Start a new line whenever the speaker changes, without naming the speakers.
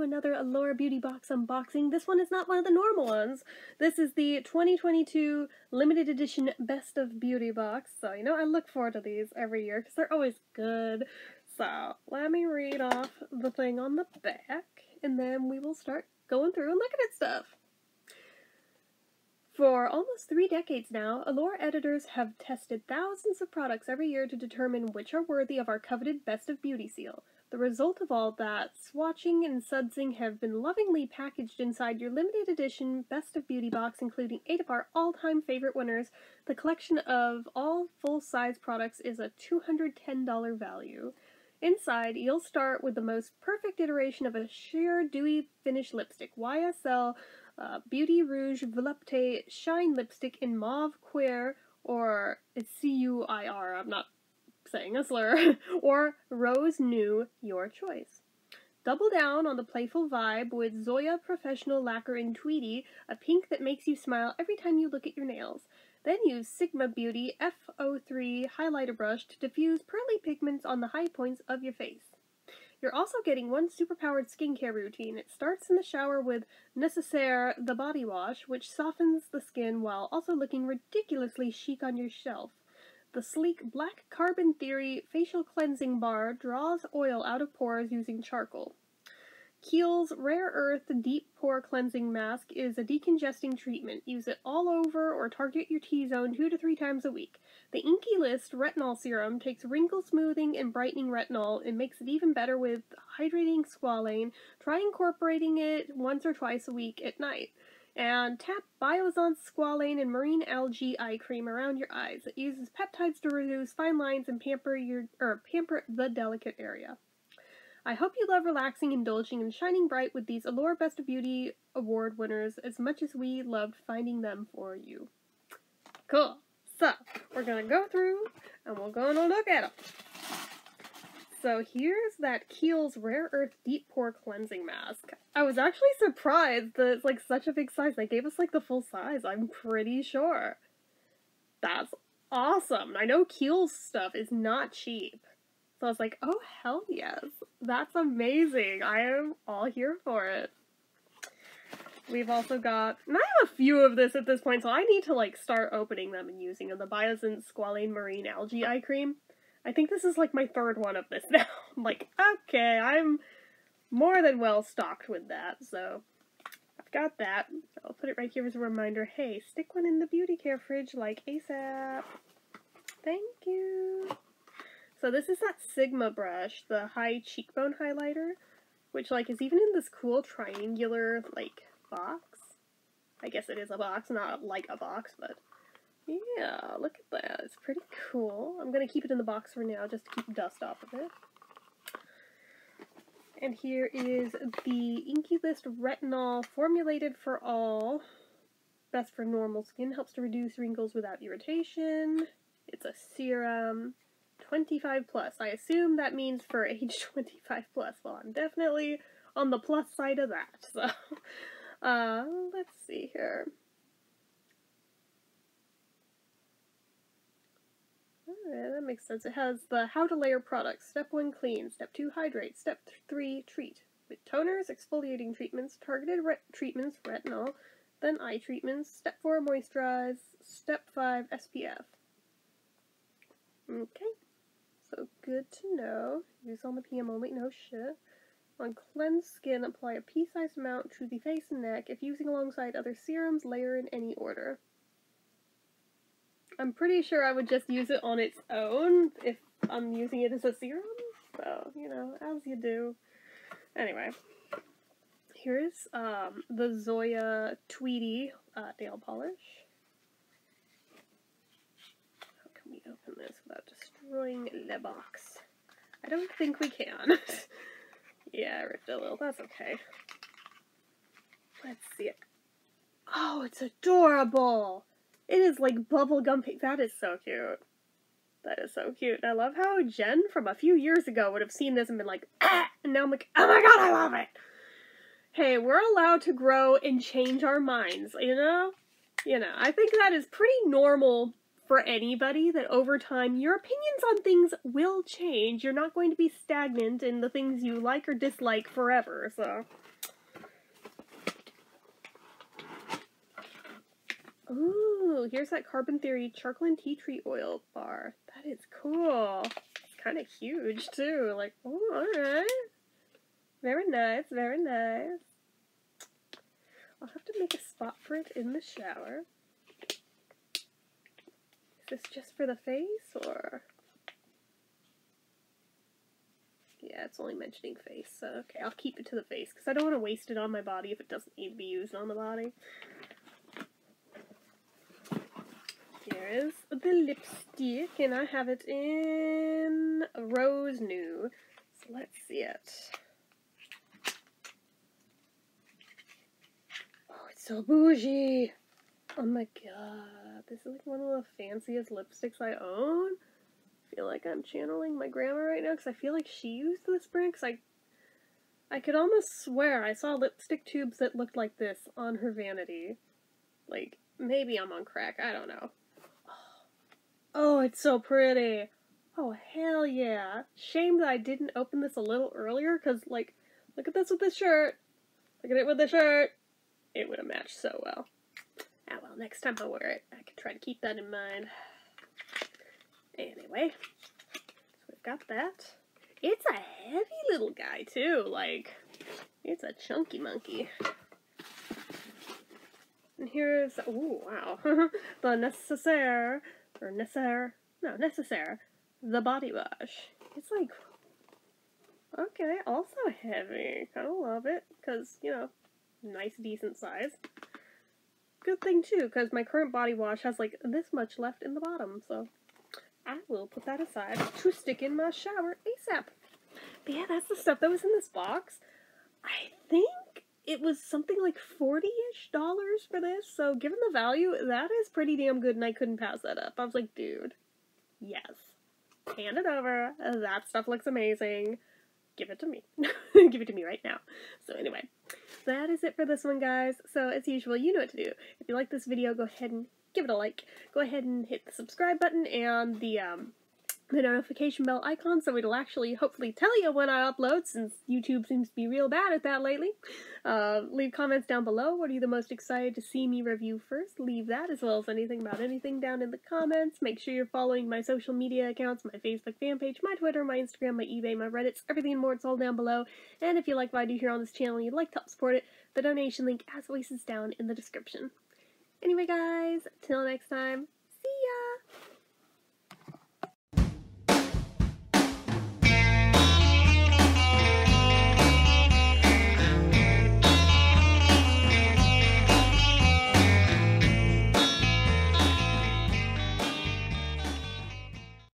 to another Allure Beauty Box unboxing. This one is not one of the normal ones. This is the 2022 limited edition Best of Beauty Box. So, you know, I look forward to these every year because they're always good. So, let me read off the thing on the back, and then we will start going through and looking at stuff. For almost 3 decades now, Allure editors have tested thousands of products every year to determine which are worthy of our coveted Best of Beauty seal. The result of all that swatching and sudsing have been lovingly packaged inside your limited edition Best of Beauty box, including 8 of our all-time favorite winners. The collection of all full-size products is a $210 value. Inside, you'll start with the most perfect iteration of a sheer dewy finish lipstick, YSL Beauty Rouge Volupté Shine Lipstick in Mauve Queer, or it's C-U-I-R, I'm not saying a slur, or Rose New, your choice. Double down on the playful vibe with Zoya Professional Lacquer in Tweedy, a pink that makes you smile every time you look at your nails. Then use Sigma Beauty F03 highlighter brush to diffuse pearly pigments on the high points of your face. You're also getting one superpowered skincare routine. It starts in the shower with Necessaire the body wash, which softens the skin while also looking ridiculously chic on your shelf. The sleek Black Carbon Theory facial cleansing bar draws oil out of pores using charcoal. Kiehl's Rare Earth Deep Pore Cleansing Mask is a decongesting treatment. Use it all over or target your T-zone 2 to 3 times a week. The Inky List Retinol Serum takes wrinkle smoothing and brightening retinol and makes it even better with hydrating squalane. Try incorporating it once or twice a week at night. And tap Biossance Squalane and Marine Algae Eye Cream around your eyes. It uses peptides to reduce fine lines and pamper the delicate area. I hope you love relaxing, indulging, and shining bright with these Allure Best of Beauty Award winners as much as we loved finding them for you. Cool. So, we're going to go through and we're going to look at them. So here's that Kiehl's Rare Earth Deep Pore Cleansing Mask. I was actually surprised that it's like such a big size. They gave us like the full size, I'm pretty sure. That's awesome. I know Kiehl's stuff is not cheap. So I was like, oh hell yes. That's amazing. I am all here for it. We've also got, and I have a few of this at this point, so I need to like start opening them and using them. The Biossance Squalane Marine Algae Eye Cream. I think this is like my 3rd one of this now. I'm like, okay, I'm more than well stocked with that, so I've got that. I'll put it right here as a reminder. Hey, stick one in the beauty care fridge like ASAP. Thank you. So this is that Sigma brush, the high cheekbone highlighter, which like is even in this cool triangular like box. I guess it is a box, not like a box, but yeah, look at that. It's pretty cool. I'm going to keep it in the box for now just to keep dust off of it. And here is the Inky List Retinol Formulated for All. Best for normal skin. Helps to reduce wrinkles without irritation. It's a serum. 25 plus. I assume that means for age 25 plus. Well, I'm definitely on the plus side of that. So, let's see here. Alright, that makes sense. It has the how to layer products. Step 1, clean. Step 2, hydrate. Step 3, treat. With toners, exfoliating treatments, targeted treatments, retinol, then eye treatments. Step 4, moisturize. Step 5, SPF. Okay. So good to know. Use on the PM only, no shit. On cleansed skin, apply a pea-sized amount to the face and neck. If using alongside other serums, layer in any order. I'm pretty sure I would just use it on its own if I'm using it as a serum. So, you know, as you do. Anyway. Here's the Zoya Tweedy nail polish. How can we open this without destroying the box? I don't think we can. Yeah, I ripped it a little. That's okay. Let's see it. Oh, it's adorable! It is like bubblegum pink. That is so cute. That is so cute. I love how Jen from a few years ago would have seen this and been like, ah! And now I'm like, oh my god, I love it! Hey, we're allowed to grow and change our minds, you know? You know, I think that is pretty normal for anybody, that over time your opinions on things will change. You're not going to be stagnant in the things you like or dislike forever, so Ooh, here's that Carbon Theory Charcoal and Tea Tree Oil bar. That is cool. It's kind of huge, too. Like, oh, alright. Very nice, very nice. I'll have to make a spot for it in the shower. Is this just for the face, or...? Yeah, it's only mentioning face, so okay, I'll keep it to the face, because I don't want to waste it on my body if it doesn't need to be used on the body. Here is the lipstick, and I have it in Rose New, so let's see it. Oh, it's so bougie! Oh my god, this is like one of the fanciest lipsticks I own. I feel like I'm channeling my grandma right now, because I feel like she used this brand, because I could almost swear I saw lipstick tubes that looked like this on her vanity. Like, maybe I'm on crack, I don't know. Oh, it's so pretty! Oh, hell yeah! Shame that I didn't open this a little earlier, because, like, look at this with this shirt! Look at it with the shirt! It would have matched so well. Ah well, next time I'll wear it. I can try to keep that in mind. Anyway, so we've got that. It's a heavy little guy, too. Like, it's a chunky monkey. And here's, ooh, wow, the Necessaire, or Necessaire, no, Necessaire, the body wash. It's like, okay, also heavy. Kind of love it, because, you know, nice, decent size. Good thing, too, because my current body wash has, like, this much left in the bottom, so I will put that aside to stick in my shower ASAP. But yeah, that's the stuff that was in this box. I think it was something like $40-ish for this, so given the value, that is pretty damn good, and I couldn't pass that up. I was like, dude, yes. Hand it over. That stuff looks amazing. Give it to me. Give it to me right now. So anyway, that is it for this one, guys. So as usual, you know what to do. If you like this video, go ahead and give it a like. Go ahead and hit the subscribe button and the notification bell icon so it'll actually hopefully tell you when I upload, since YouTube seems to be real bad at that lately. Leave comments down below. What are you the most excited to see me review first? Leave that, as well as anything about anything, down in the comments. Make sure you're following my social media accounts, my Facebook fan page, my Twitter, my Instagram, my eBay, my Reddits, everything and more. It's all down below. And if you like what I do here on this channel and you'd like to help support it, the donation link, as always, is down in the description. Anyway, guys, till next time,